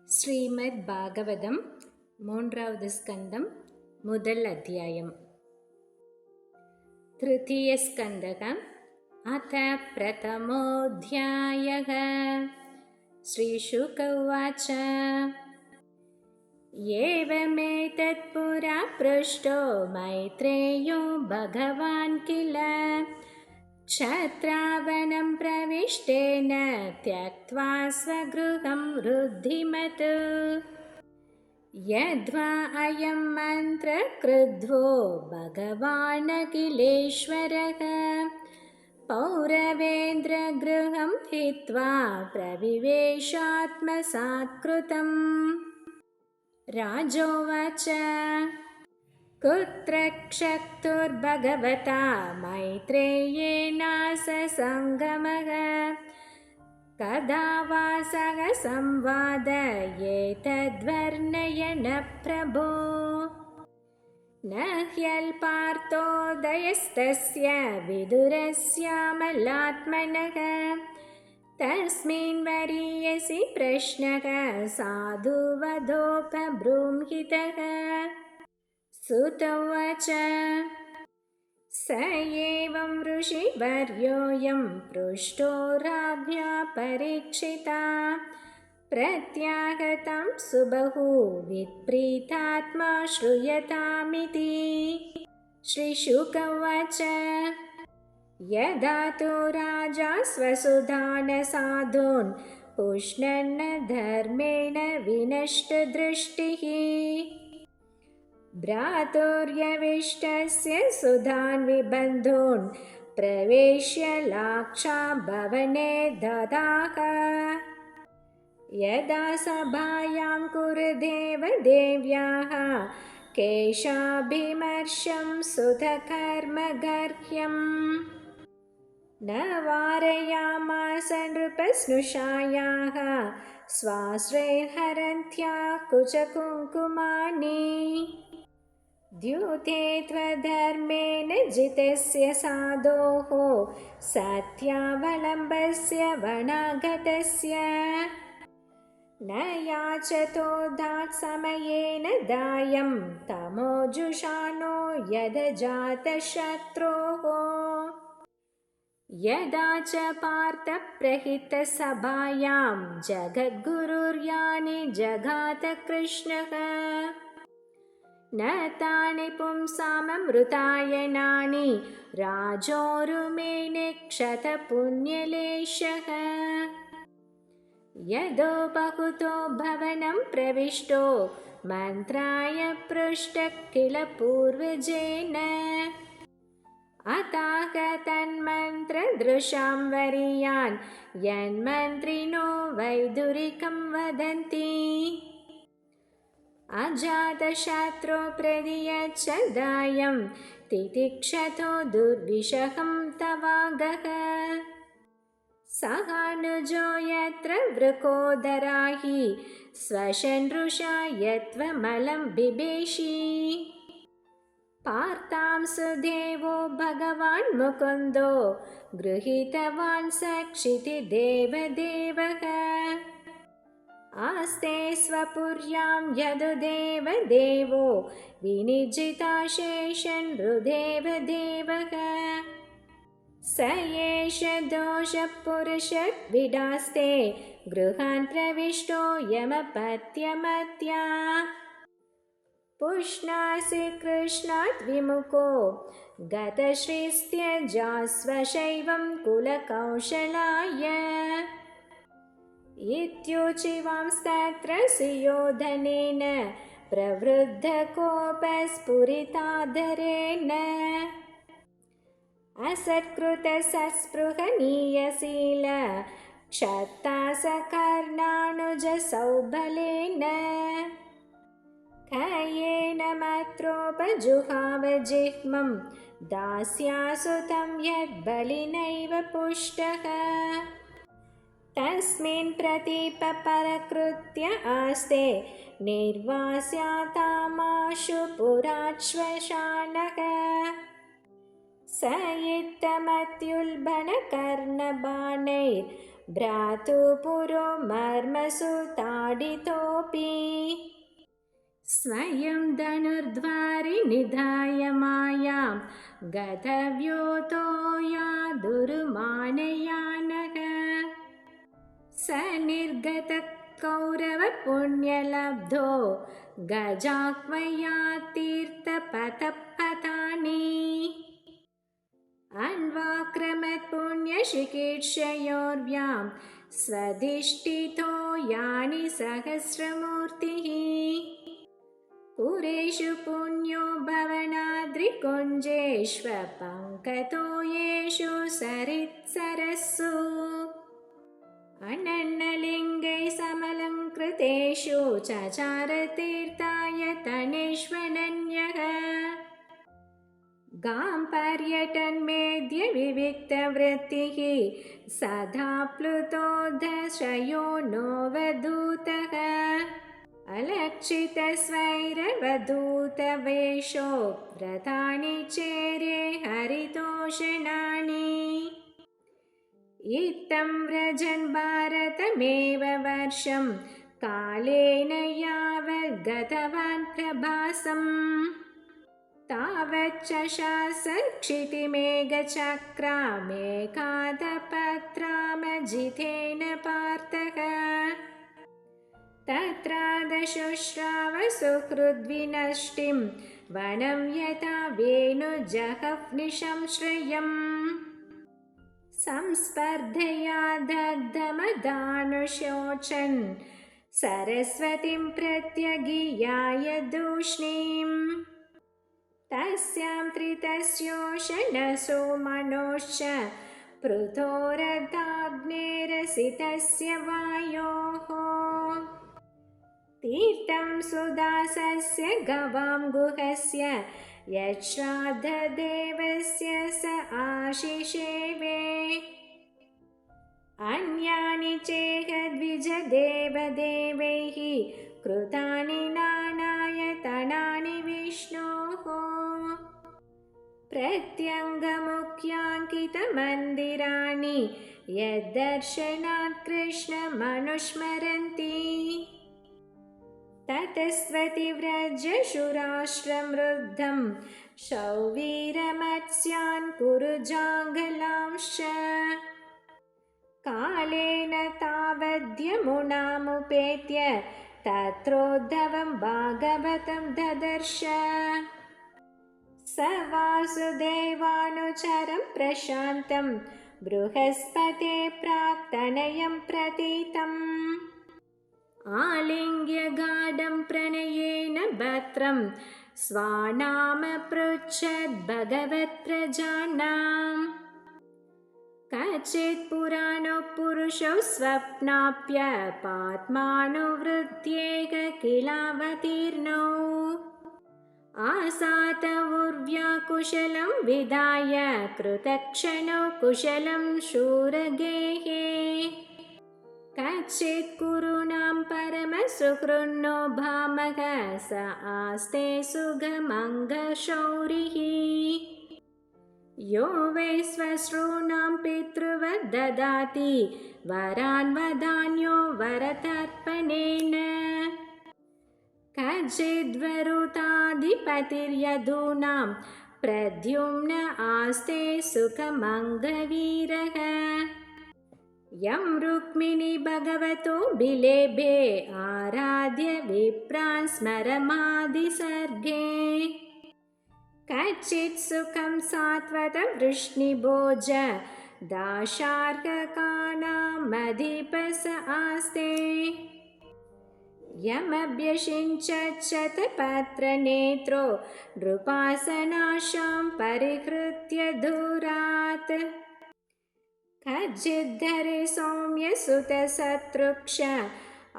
ஸ்ரீமத் பாகவதம் 3வது ஸ்கந்தம் முதல் அத்தியாயம். திருத்தீய ஸ்கந்தகம் அத பிரதமோऽध्यायः. ஸ்ரீசுக உவாச்ச ஏவமேதத் புரா ப்ருஷ்டோ மைத்ரேயோ பகவான் கில க்ஷத்ராவனம் பிரவிஷ்டேன த்யக்த்வா ஸ்வக்ருஹம் ருத்திமத் யத்வா அயம் மந்த்ர க்ருத்வோ பகவான் அகிலேஸ்வரः பௌரவேந்திர கிருஹம் ஹித்வா பிரவிவேஷாத்மசாத்கிருதம். ராஜோவாச்ச குத்ர க்ஷக்துர்பகவதா மைத்ரேயேனாஸ சங்கமः கதா வா சக சம்வாத ஏதத்வர்ணயன பிரபோ. ந ஹ்யல்பார்த்தோதயஸ்தஸ்ய விதுரஸ்யாமலாத்மனः தஸ்மின் வரியசி பிரஷ்னः சாது வதோபப்ரூம்ஹிதः. சுத உவாச்ச स एवं ऋषिवर्योऽयं पृष्टो राज्ञा परीक्षिता प्रत्यागतं सुबहुविप्रीतात्मा श्रूयतामिति. श्रीशुक उवाच यदा तु राजा स्वसुधानसाधून् पुष्णन्न धर्मेण विनष्टदृष्टिः भ्रातुर्यविष्टस्य सुधान् विबन्धून् प्रवेश्य लाक्षाभवने ददाह. यदा सभायां कुरुदेवदेव्याः केशाभिमर्शं सुतकर्मगर्ह्यम् न वारयामास नृपस्नुषायाः स्वाश्रैर्हरन्त्या कुचकुङ्कुमानि. द्यूते त्वधर्मेण जितस्य साधोः सत्यावलम्बस्य वनागतस्य न याचतो दात्समयेन दायं तमोजुषाणो यदजातशत्रोः. यदा च पार्थप्रहितसभायां जगद्गुरुर्यानि जगात कृष्णः न तानि पुंसाममृतायनानि राजोरुमेने क्षतपुण्यलेशः. यदो बहुतो भवनं प्रविष्टो मन्त्राय पृष्टः किल पूर्वजेन अताः तन्मन्त्रदृशां वरीयान् यन्मन्त्रिणो वैदुरिकं वदन्ति. अजातशत्रो प्रदीयच्च दायं तितिक्षतो दुर्विषहं तवागः. सहानुजो यत्र वृकोदरा हि स्वशनृषा यत्त्वमलं बिभेषि. पार्तां सुदेवो भगवान् मुकुन्दो गृहीतवान् स क्षितिदेवदेवः. आस्ते स्वपुर्यां यदुदेवदेवो विनिजिताशेषन् नृदेवदेवः. स एष दोषपुरुषविडास्ते गृहान् प्रविष्टो यमपत्यमत्या. पुष्णासि कृष्णात् विमुखो गतश्रीस्त्यजास्वशैवं कुलकौशलाय. इत्युचिवांस्तत्र सुयोधनेन प्रवृद्धकोपस्फुरिताधरेण असत्कृतसस्पृहनीयशील क्षत्तासकर्णानुजसौबलेन खयेन मत्रोपजुहावजिह्मं दास्यासुतं यद्बलिनैव पुष्टः. तस्मिन् प्रतीपपरकृत्य आस्ते निर्वास्यातामाशु पुराश्वशानः. स इत्थमत्युल्बणकर्णबाणैर्भ्रातुपुरो मर्मसु तां ताडितोऽपि स्वयं धनुर्ध्वारि निधाय मायां गतव्योतो यादुरुमानयानः स निर्गतः कौरवपुण्यलब्धो गजाह्वया तीर्थपथपथानि अन्वाक्रमत्पुण्यचिकीर्षयोर्व्यां स्वधिष्ठितो यानि सहस्रमूर्तिः पुरेषु पुण्यो भवनाद्रिकुञ्जेष्वपङ्कतो येषु सरित्सरस्सु अनन्नलिङ्गैः समलङ्कृतेषु चचारतीर्थायतनेष्वनन्यः गां पर्यटन्मेद्य विविक्तवृत्तिः सदा प्लुतोऽधशयो नोऽवधूतः अलक्षितस्वैरवधूतवेषो व्रतानि चेरे हरितोषणानि इत्थं व्रजन् भारतमेव वर्षं कालेन यावद्गतवान् प्रभासम् तावच्चशास क्षितिमेघचक्रामेकादपत्रामजितेन पार्थः तत्रादशुश्राव सुहृद्विनष्टिं वनं यथा वेणुजहह्निशंश्रयम् संस्पर्धया दग्धमदानुशोचन् सरस्वतीं प्रत्यगियाय दूष्णीम् तस्यां त्रितस्योशनसो मनोश्च पृथोरथाग्नेरसितस्य वायोः तीर्थं सुदासस्य गवां गुहस्य यच्छ्राद्धदेवस्य स आशिषेवे अन्यानि चेहद्विजदेवदेवैः कृतानि नानायतनानि विष्णोः प्रत्यङ्गमुख्याङ्कितमन्दिराणि यद्दर्शनात् कृष्णमनुस्मरन्ति ततस्वतिव्रजशुराश्रमरुद्धं शौवीरमत्स्यान् कुरुजाङ्गलांश्च कालेन तावद्यमुनामुपेत्य तत्रोद्धवं भागवतं ददर्श स वासुदेवानुचरं प्रशान्तं बृहस्पते प्राक्तनयं प्रतीतम् आलिङ्ग्य गाढं प्रणयेन भद्रं स्वानामपृच्छद्भगवत्प्रजानाम् कचित् पुराणो पुरुषौ स्वप्नाप्यपात्मानुवृत्त्येक किलावतीर्णौ आसात उर्व्याकुशलं विधाय कृतक्षणौ कुशलं शूरगेहे कच्चित् कुरूणां परमसुहृन्नो भामः स आस्ते सुगमङ्गशौरिः यो वै स्वश्रूणां पितृवद् ददाति वरान् वदान्यो वरतर्पणेन कचिद्वरुताधिपतिर्यदूनां प्रद्युम्न आस्ते सुखमङ्गवीरः यं रुक्मिणी भगवतो बिलेभे आराध्य विप्रान् स्मरमादिसर्गे कच्चित् सुखं सात्वतं वृष्णिभोज दाशार्ककानामधिपस आस्ते यमभ्यषिञ्चच्छतपत्रनेत्रो नृपासनाशां परिहृत्य दूरात् कच्चिद्धरे सौम्यसुतशत्रुक्ष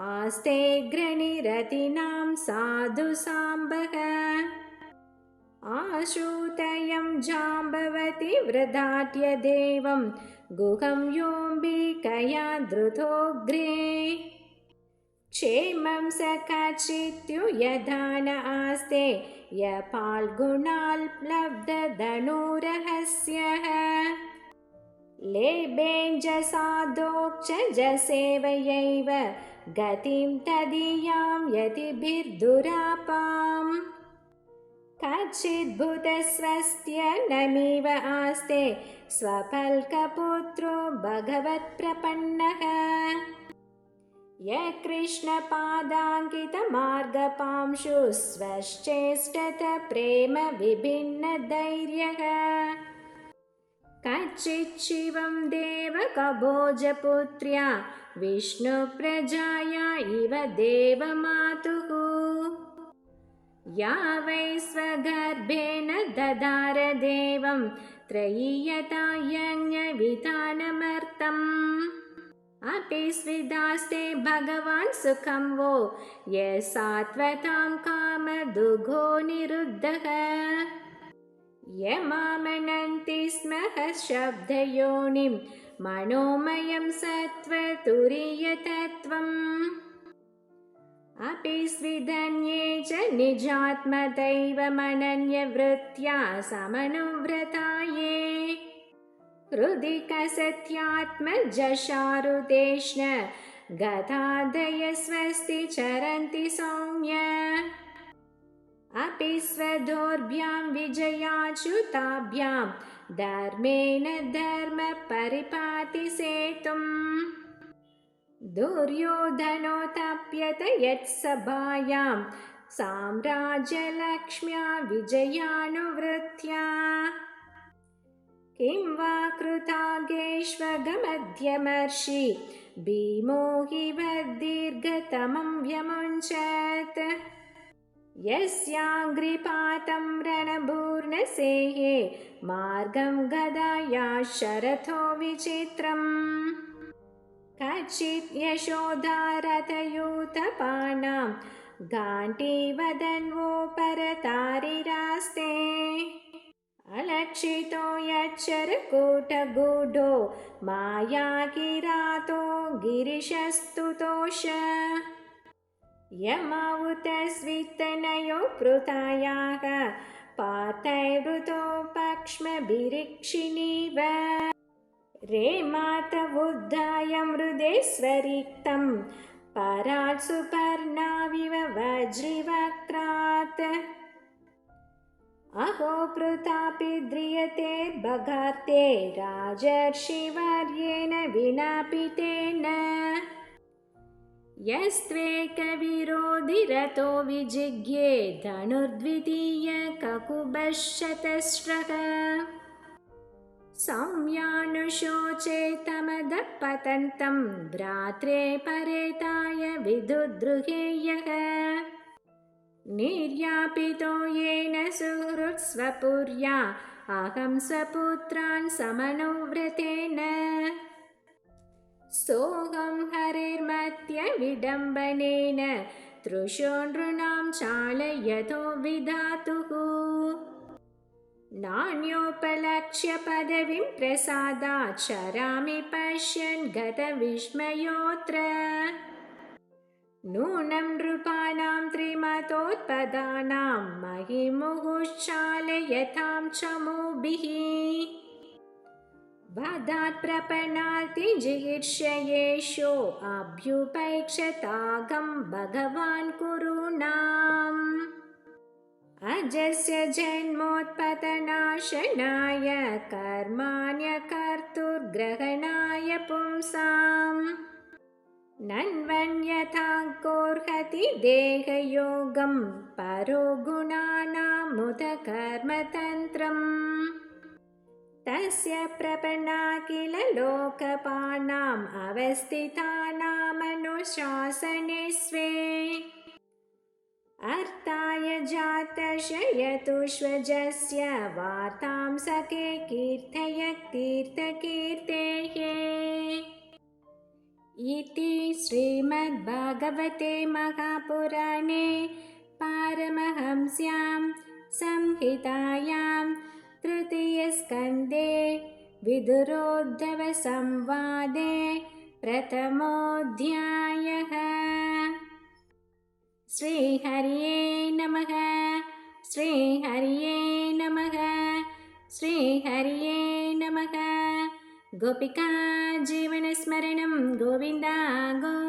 आस्ते ग्रणिरतीनां साधुसाम्बः आश्रुतयं जाम्बवती वृधाट्य देवं गुहं योऽम्बिकया धृतोऽग्रे क्षेमं स कचित्युयधान आस्ते यपाल्गुणाल्लब्धधनुरहस्यः लेभेञ्जसाधोक्षजसेवयैव गतिं तदीयां यतिभिर्दुरापाम् कच्चिद्भूतस्वस्य नमीव आस्ते स्वपल्कपुत्रो भगवत्प्रपन्नः यकृष्णपादाङ्कितमार्गपांशु स्वश्चेष्टत प्रेम विभिन्नधैर्यः कच्चिच्छिवं देवकभोजपुत्र्या विष्णुप्रजाया इव देवमातुः या वै स्वगर्भेण ददार देवं त्रयीयता यज्ञविधानमर्तम् अपि स्विदास्ते भगवान् सुखं वो यः सात्वतां कामदुघो निरुद्धः यमामनन्ति स्म शब्दयोनिं मनोमयं सत्त्वतुरीयतत्त्वम् अपि स्विधन्ये च निजात्मदैवमनन्यवृत्त्या समनुव्रता ये हृदि कसत्यात्मजशारुतेष्ण गतादय स्वस्ति चरन्ति सौम्य अपि स्वदोर्भ्यां विजयाच्युताभ्यां धर्मेण धर्मपरिपाति सेतुम् दुर्योधनोऽतप्यत यत्सभायां साम्राज्यलक्ष्म्या विजयानुवृत्त्या किं वा कृतागेष्वगमध्यमर्षि भीमो हि वद्दीर्घतमं व्यमुञ्चत् यस्याङ्घ्रिपातं रणभूर्णसेहे मार्गं गदाया शरथो विचित्रम् कच्चित् यशोधारथयूतपानां गाण्डीवदन्वोपरतारिरास्ते अलक्षितो यच्चरकूटगूढो मायाकिरातो गिरिशस्तुतोष यमावुत स्वित्तनयो पृतायाः पातैर्वृतो पक्ष्मभिरिक्षिणीव रेमातवुद्धाय मृदे स्वरिक्तं परात् सुपर्णाविव वज्रिवक्त्रात् अहो पृथापि ध्रियते भगार्ते राजर्षिवर्येण विनापितेन यस्त्वेकविरोधिरतो विजिज्ञे धनुर्द्वितीय ककुभशतस्रः सौम्यानुशोचे तमदः पतन्तं भ्रात्रे परेताय विदुद्रुहेयः निर्यापितो येन सुहृत्स्वपुर्या अहं स्वपुत्रान् समनुव्रतेन सोऽहं हरेर्मत्य विडम्बनेन तृषो नृणां चालयतो विधातुः नान्योपलक्ष्य पदवीं प्रसादात् चरामि पश्यन् गतविस्मयोऽत्र नूनं नृपाणां त्रिमतोत्पदानां महिमुहुश्चालयतां चमूभिः वदात् प्रपन्नाति जिगीर्षयेषो अभ्युपैक्षतागं भगवान् कुरूणाम् अजस्य जन्मोत्पतनाशनाय कर्माण्यकर्तुर्ग्रहणाय पुंसाम् नन्वन्यथा कोर्हति देहयोगं परो गुणानामुत कर्मतन्त्रम् तस्य प्रपन्ना किल लोकपानाम् अवस्थितानामनुशासने स्वे अर्थाय जातशयतुष्वजस्य वार्तां सखे कीर्तय तीर्थकीर्तेः इति श्रीमद्भागवते महापुराणे पारमहंस्यां संहितायां तृतीयस्कन्धे विदुरोद्धवसंवादे प्रथमोऽध्यायः। श्रीहरये नमः। श्रीहरये नमः। श्रीहरये नमः। गोपिका जीवनस्मरणं गोविन्दा गो